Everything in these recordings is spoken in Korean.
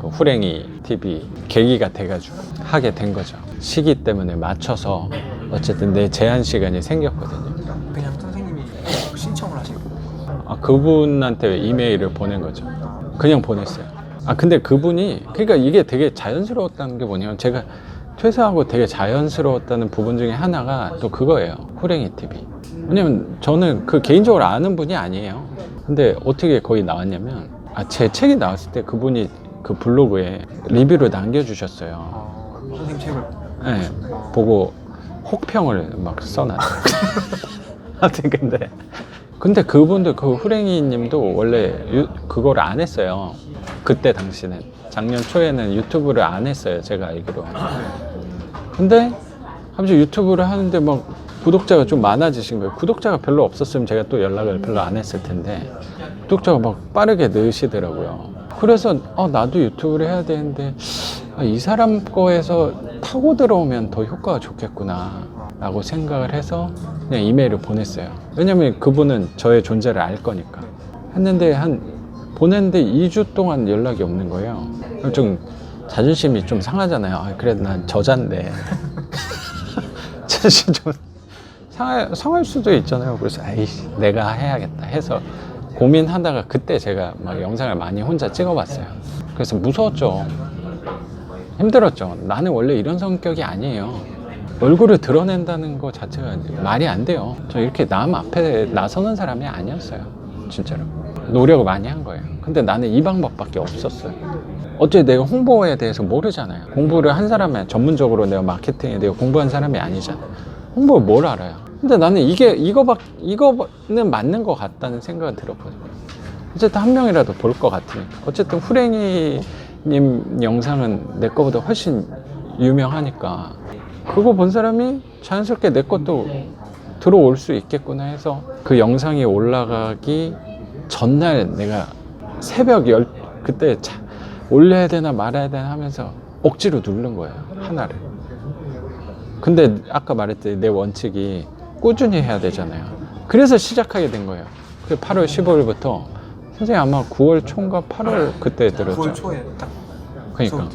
그 후랭이 TV 계기가 돼가지고 하게 된 거죠. 시기 때문에 맞춰서 어쨌든 내 제한 시간이 생겼거든요. 그냥 선생님이 신청을 하시고. 그분한테 이메일을 보낸 거죠. 그냥 보냈어요. 근데 그분이, 그러니까 이게 되게 자연스러웠다는 게 뭐냐면, 제가 퇴사하고 되게 자연스러웠다는 부분 중에 하나가 또 그거예요. 후랭이 TV. 왜냐면 저는 그 개인적으로 아는 분이 아니에요. 근데 어떻게 거기 나왔냐면, 제 책이 나왔을 때 그분이 그 블로그에 리뷰를 남겨주셨어요. 선생님 책을. 네, 보고 혹평을 막 써놨어요. 아무튼 근데 그분도, 그 후랭이 님도 원래 그걸 안 했어요. 그때 당시는. 작년 초에는 유튜브를 안 했어요, 제가 알기로. 근데 갑자기 유튜브를 하는데 막 구독자가 좀 많아지신 거예요. 구독자가 별로 없었으면 제가 또 연락을 별로 안 했을 텐데 구독자가 막 빠르게 늘시더라고요. 그래서 나도 유튜브를 해야 되는데 이 사람 거에서 타고 들어오면 더 효과가 좋겠구나 라고 생각을 해서 그냥 이메일을 보냈어요. 왜냐면 그분은 저의 존재를 알 거니까. 했는데 보냈는데 2주 동안 연락이 없는 거예요. 좀 자존심이 좀 상하잖아요. 그래도 난 저자인데 자존심 좀 상할 수도 있잖아요. 그래서 내가 해야겠다 해서 고민하다가 그때 제가 막 영상을 많이 혼자 찍어봤어요. 그래서 무서웠죠. 힘들었죠. 나는 원래 이런 성격이 아니에요. 얼굴을 드러낸다는 거 자체가 말이 안 돼요. 저 이렇게 남 앞에 나서는 사람이 아니었어요. 진짜로. 노력을 많이 한 거예요. 근데 나는 이 방법밖에 없었어요. 어째 내가 홍보에 대해서 모르잖아요. 공부를 한 사람이, 전문적으로 내가 마케팅에 대해 공부한 사람이 아니잖아. 홍보를 뭘 알아요. 근데 나는 이거는 맞는 것 같다는 생각이 들었거든요. 어쨌든 한 명이라도 볼 것 같으니까. 어쨌든 후랭이님 영상은 내 거보다 훨씬 유명하니까 그거 본 사람이 자연스럽게 내 것도 들어올 수 있겠구나 해서 그 영상이 올라가기 전날 내가 새벽 그때 올려야 되나 말아야 되나 하면서 억지로 누른 거예요, 하나를. 근데 아까 말했듯이 내 원칙이 꾸준히 해야 되잖아요. 그래서 시작하게 된 거예요. 8월 15일부터 선생님 아마 9월 초인가 8월 그때 들었죠. 9월 초에 딱. 그러니까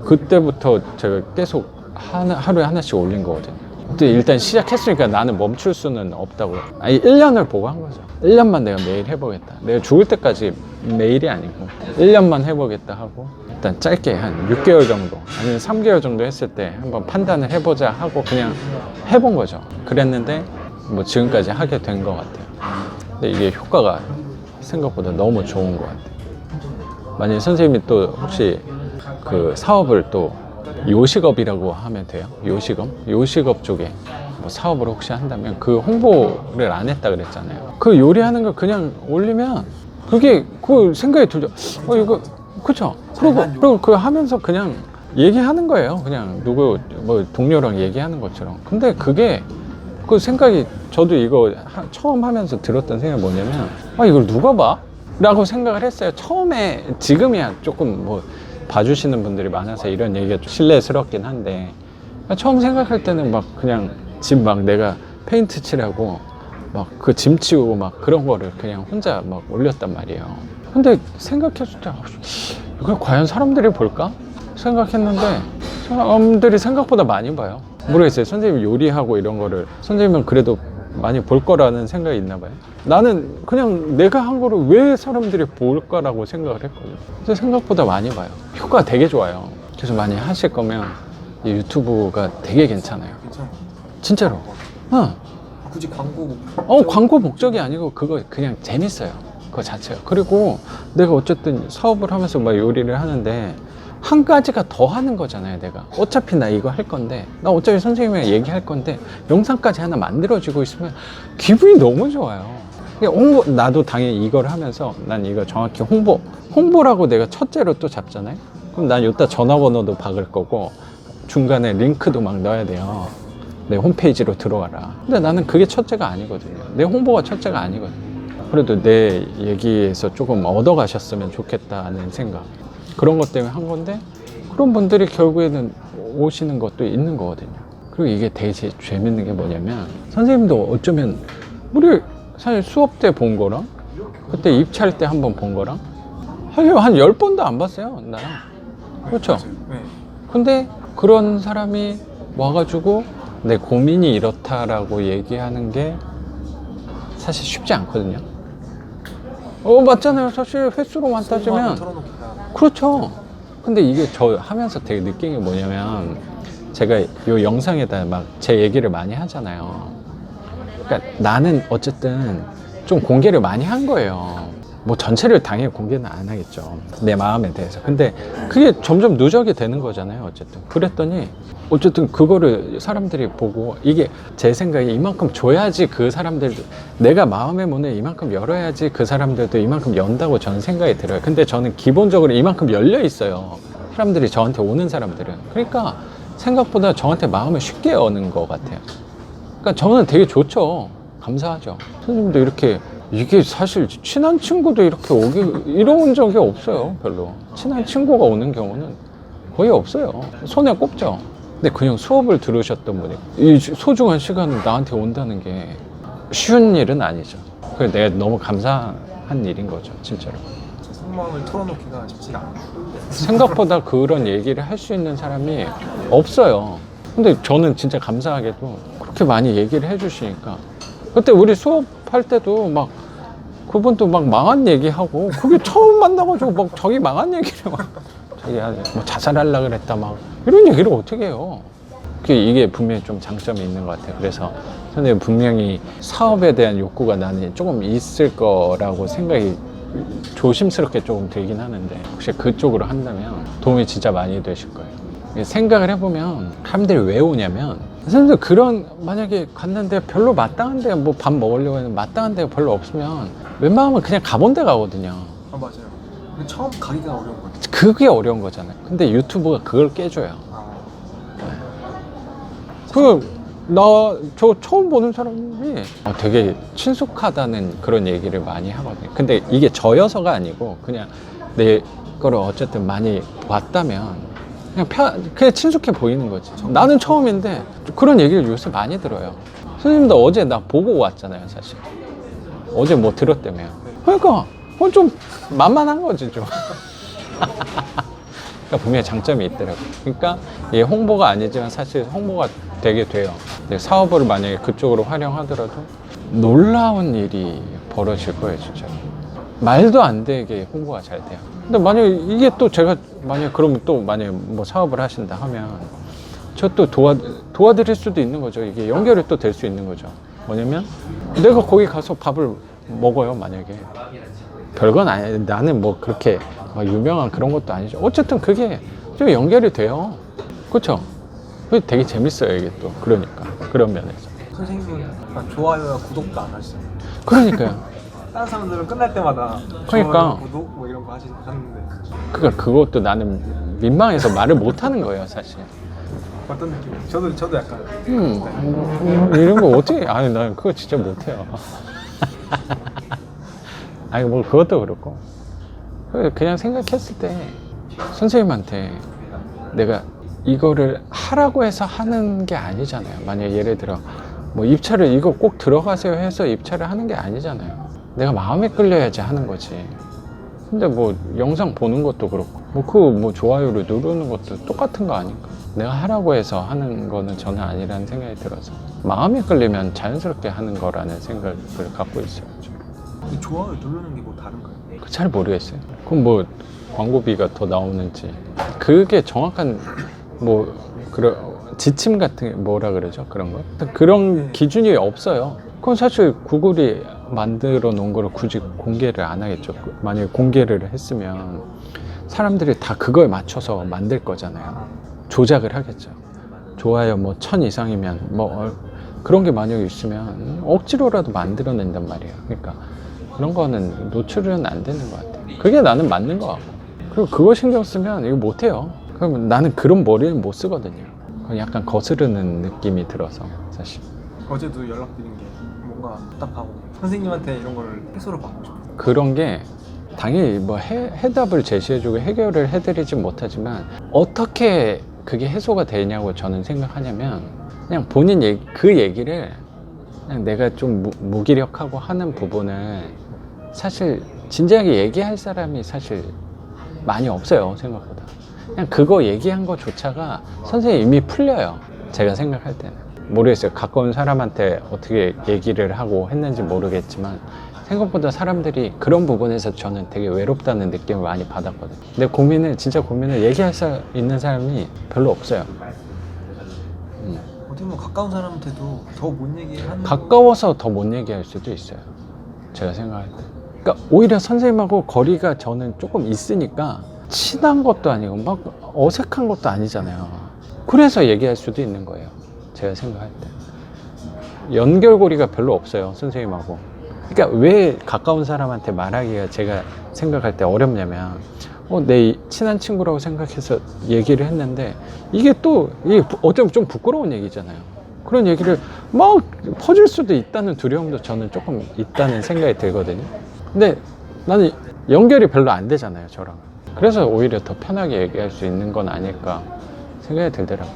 그때부터 제가 계속 하루에 하나씩 올린 거거든요. 근데 일단 시작했으니까 나는 멈출 수는 없다고. 1년을 보고 한 거죠. 1년만 내가 매일 해보겠다. 내가 죽을 때까지 매일이 아니고 1년만 해보겠다 하고 일단 짧게 한 6개월 정도 아니면 3개월 정도 했을 때 한번 판단을 해보자 하고 그냥 해본 거죠. 그랬는데 뭐 지금까지 하게 된 것 같아요. 근데 이게 효과가 생각보다 너무 좋은 것 같아요. 만약에 선생님이 또 혹시 그 사업을 또 요식업이라고 하면 돼요? 요식업 쪽에 뭐 사업을 혹시 한다면 그 홍보를 안 했다 그랬잖아요. 그 요리하는 걸 그냥 올리면 그게 그 생각이 들죠. 이거 그쵸? 그리고 그 하면서 그냥 얘기하는 거예요. 그냥 누구 뭐 동료랑 얘기하는 것처럼. 근데 그게 그 생각이 저도 이거 처음 하면서 들었던 생각이 뭐냐면 이걸 누가 봐? 라고 생각을 했어요. 처음에. 지금이야 조금 뭐 봐주시는 분들이 많아서 이런 얘기가 좀 실례스럽긴 한데 처음 생각할 때는 막 그냥 집 막 내가 페인트 칠하고 막 그 짐 치우고 막 그런 거를 그냥 혼자 막 올렸단 말이에요. 근데 생각했을 때 이걸 과연 사람들이 볼까? 생각했는데 사람들이 생각보다 많이 봐요. 모르겠어요. 선생님 요리하고 이런 거를 선생님은 그래도 많이 볼 거라는 생각이 있나 봐요. 나는 그냥 내가 한 거를 왜 사람들이 볼까라고 생각을 했거든요. 근데 생각보다 많이 봐요. 효과가 되게 좋아요. 그래서 많이 하실 거면 이 유튜브가 되게 괜찮아요. 괜찮아요. 진짜로. 굳이 광고 광고 목적이 아니고 그거 그냥 재밌어요. 그거 자체가. 그리고 내가 어쨌든 사업을 하면서 막 요리를 하는데 한 가지가 더 하는 거잖아요. 내가 어차피 나 이거 할 건데 나 어차피 선생님이랑 얘기할 건데 영상까지 하나 만들어지고 있으면 기분이 너무 좋아요. 나도 당연히 이걸 하면서 난 이거 정확히 홍보라고 내가 첫째로 또 잡잖아요. 그럼 난 이따 전화번호도 박을 거고 중간에 링크도 막 넣어야 돼요. 내 홈페이지로 들어와라. 근데 나는 그게 첫째가 아니거든요. 내 홍보가 첫째가 아니거든요. 그래도 내 얘기에서 조금 얻어가셨으면 좋겠다는 생각, 그런 것 때문에 한 건데 그런 분들이 결국에는 오시는 것도 있는 거거든요. 그리고 이게 되게 재밌는 게 뭐냐면 선생님도 어쩌면 우리 사실 수업 때 본 거랑 그때 입찰 때 한번 본 거랑 한 10번도 안 봤어요 나랑. 그렇죠. 네. 근데 그런 사람이 와가지고 내 고민이 이렇다라고 얘기하는 게 사실 쉽지 않거든요. 맞잖아요. 사실 횟수로만 따지면. 털어놓기가. 그렇죠. 근데 이게 저 하면서 되게 느낀 게 뭐냐면 제가 이 영상에다 막 제 얘기를 많이 하잖아요. 그러니까 나는 어쨌든 좀 공개를 많이 한 거예요. 뭐 전체를 당연히 공개는 안 하겠죠. 내 마음에 대해서. 근데 그게 점점 누적이 되는 거잖아요. 어쨌든. 그랬더니 어쨌든 그거를 사람들이 보고 이게 제 생각에 이만큼 줘야지 그 사람들 내가 마음의 문을 이만큼 열어야지 그 사람들도 이만큼 연다고 저는 생각이 들어요. 근데 저는 기본적으로 이만큼 열려 있어요. 사람들이 저한테 오는 사람들은. 그러니까 생각보다 저한테 마음을 쉽게 여는 것 같아요. 그러니까 저는 되게 좋죠. 감사하죠. 선생님도 이렇게 이게 사실 친한 친구도 이렇게 이런 적이 없어요. 별로. 친한 친구가 오는 경우는 거의 없어요. 손에 꼽죠. 근데 그냥 수업을 들으셨던 분이 이 소중한 시간을 나한테 온다는 게 쉬운 일은 아니죠. 그래서 내가 너무 감사한 일인 거죠. 진짜로. 속마음을 털어놓기가 쉽지가 않아요. 생각보다 그런 얘기를 할 수 있는 사람이 없어요. 근데 저는 진짜 감사하게도 그렇게 많이 얘기를 해주시니까 그때 우리 수업할 때도 막 그분도 막 망한 얘기하고 그게 처음 만나가지고 막 자기 망한 얘기를 막 자기 뭐 자살하려고 그랬다 막 이런 얘기를 어떻게 해요. 이게 분명히 좀 장점이 있는 것 같아요. 그래서 선생님 분명히 사업에 대한 욕구가 나는 조금 있을 거라고 생각이 조심스럽게 조금 들긴 하는데 혹시 그쪽으로 한다면 도움이 진짜 많이 되실 거예요. 생각을 해보면 사람들이 왜 오냐면 선생님들 그런 만약에 갔는데 별로 마땅한 데 뭐 밥 먹으려고 했는데 마땅한 데가 별로 없으면 웬만하면 그냥 가본 데 가거든요. 아 맞아요. 근데 처음 가기가 어려운 거예요. 그게 어려운 거잖아요. 근데 유튜브가 그걸 깨줘요. 아, 저 처음 보는 사람이 되게 친숙하다는 그런 얘기를 많이 하거든요. 근데 이게 저여서가 아니고 그냥 내 거를 어쨌든 많이 봤다면 그냥 친숙해 보이는 거지. 나는 처음인데 그런 얘기를 요새 많이 들어요. 선생님도 어제 나 보고 왔잖아요, 사실. 어제 뭐 들었다며요. 그러니까 좀 만만한 거지, 좀. 그러니까 분명히 장점이 있더라고요. 그러니까 이게 홍보가 아니지만 사실 홍보가 되게 돼요. 사업을 만약에 그쪽으로 활용하더라도 놀라운 일이 벌어질 거예요, 진짜. 말도 안 되게 홍보가 잘 돼요. 근데 만약에 이게 또 제가 만약에 그러면 또 만약에 뭐 사업을 하신다 하면 저 또 도와드릴 수도 있는 거죠. 이게 연결이 또 될 수 있는 거죠. 뭐냐면 내가 거기 가서 밥을 먹어요, 만약에. 별건 아니에요. 나는 뭐 그렇게 막 유명한 그런 것도 아니죠. 어쨌든 그게 좀 연결이 돼요. 그렇죠? 그게 되게 재밌어요, 이게 또. 그러니까 그런 면에서. 선생님은 약간 좋아요와 구독도 안 하시잖아요. 그러니까요. 다른 사람들은 끝날 때마다 그러니까. 좋아요, 구독 뭐 이런 거 하는데 그러니까 그것도 나는 민망해서 말을 못 하는 거예요, 사실. 어떤 느낌이에요? 저도 약간 이런 거 어떻게? 아니 난 그거 진짜 못해요. 아니 뭐 그것도 그렇고 그냥 생각했을 때 선생님한테 내가 이거를 하라고 해서 하는 게 아니잖아요. 만약에 예를 들어 뭐 입찰을 이거 꼭 들어가세요 해서 입찰을 하는 게 아니잖아요. 내가 마음에 끌려야지 하는 거지. 근데 뭐 영상 보는 것도 그렇고 뭐 좋아요를 누르는 것도 똑같은 거 아닌가. 내가 하라고 해서 하는 거는 저는 아니라는 생각이 들어서 마음에 끌리면 자연스럽게 하는 거라는 생각을 갖고 있어요. 이 좋아요 누르는 게 뭐 다른가요? 잘 모르겠어요. 그럼 뭐 광고비가 더 나오는지 그게 정확한 뭐 그런 지침 같은 게 뭐라 그러죠? 그런 거? 그런 기준이 없어요. 그건 사실 구글이 만들어 놓은 거를 굳이 공개를 안 하겠죠. 만약에 공개를 했으면 사람들이 다 그거에 맞춰서 만들 거잖아요. 조작을 하겠죠. 좋아요 뭐 1000 이상이면 뭐 그런 게 만약에 있으면 억지로라도 만들어낸단 말이에요. 그러니까 그런 거는 노출은 안 되는 것 같아요. 그게 나는 맞는 것 같고. 그리고 그거 신경 쓰면 이거 못해요. 그러면 나는 그런 머리는 못 쓰거든요. 약간 거스르는 느낌이 들어서 사실. 어제도 연락드린 게 뭔가 답답하고 선생님한테 이런 걸 해소를 받고 싶어요. 그런 게 당연히 뭐 해답을 제시해주고 해결을 해드리지 못하지만 어떻게 그게 해소가 되냐고 저는 생각하냐면 그냥 본인 그 얘기를 그냥 내가 좀 무기력하고 하는 부분을 사실 진지하게 얘기할 사람이 사실 많이 없어요, 생각보다. 그냥 그거 얘기한 거조차가 선생님이 이미 풀려요, 제가 생각할 때는. 모르겠어요, 가까운 사람한테 어떻게 얘기를 하고 했는지 모르겠지만 생각보다 사람들이 그런 부분에서 저는 되게 외롭다는 느낌을 많이 받았거든요. 근데 진짜 고민을 얘기할 수 있는 사람이 별로 없어요. 어떻게 보면 가까운 사람한테도 더 못 얘기하는 가까워서 더 못 얘기할 수도 있어요, 제가 생각할 때. 그러니까 오히려 선생님하고 거리가 저는 조금 있으니까 친한 것도 아니고 막 어색한 것도 아니잖아요. 그래서 얘기할 수도 있는 거예요, 제가 생각할 때. 연결고리가 별로 없어요, 선생님하고. 그러니까 왜 가까운 사람한테 말하기가 제가 생각할 때 어렵냐면 내 친한 친구라고 생각해서 얘기를 했는데 이게 어쩌면 좀 부끄러운 얘기잖아요. 그런 얘기를 막 퍼질 수도 있다는 두려움도 저는 조금 있다는 생각이 들거든요. 근데 나는 연결이 별로 안 되잖아요, 저랑. 그래서 오히려 더 편하게 얘기할 수 있는 건 아닐까 생각이 들더라고요.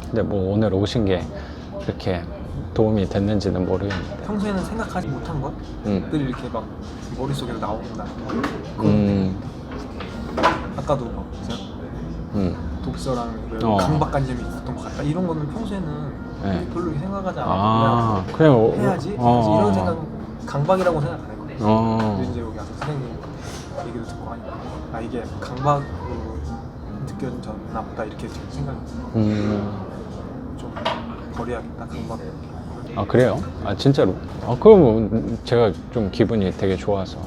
근데 뭐 오늘 오신 게 그렇게 도움이 됐는지는 모르겠는데. 평소에는 생각하지 못한 것들이 이렇게 막 머릿속에서 나온다. 아까도 막 제가 독서랑 강박관념이 있었던 것 같다. 이런 거는 평소에는 네. 별로 이렇게 생각하지 않고 그냥 해야지 이런 생각, 강박이라고 생각 안 했거든요. 근데 이제 여기 와서 선생님 얘기도 듣고 하니까 이게 강박으로 느껴졌나 보다 이렇게 지금 생각이 좀 버려야겠다, 강박. 그래요? 진짜로? 그러면 제가 좀 기분이 되게 좋아서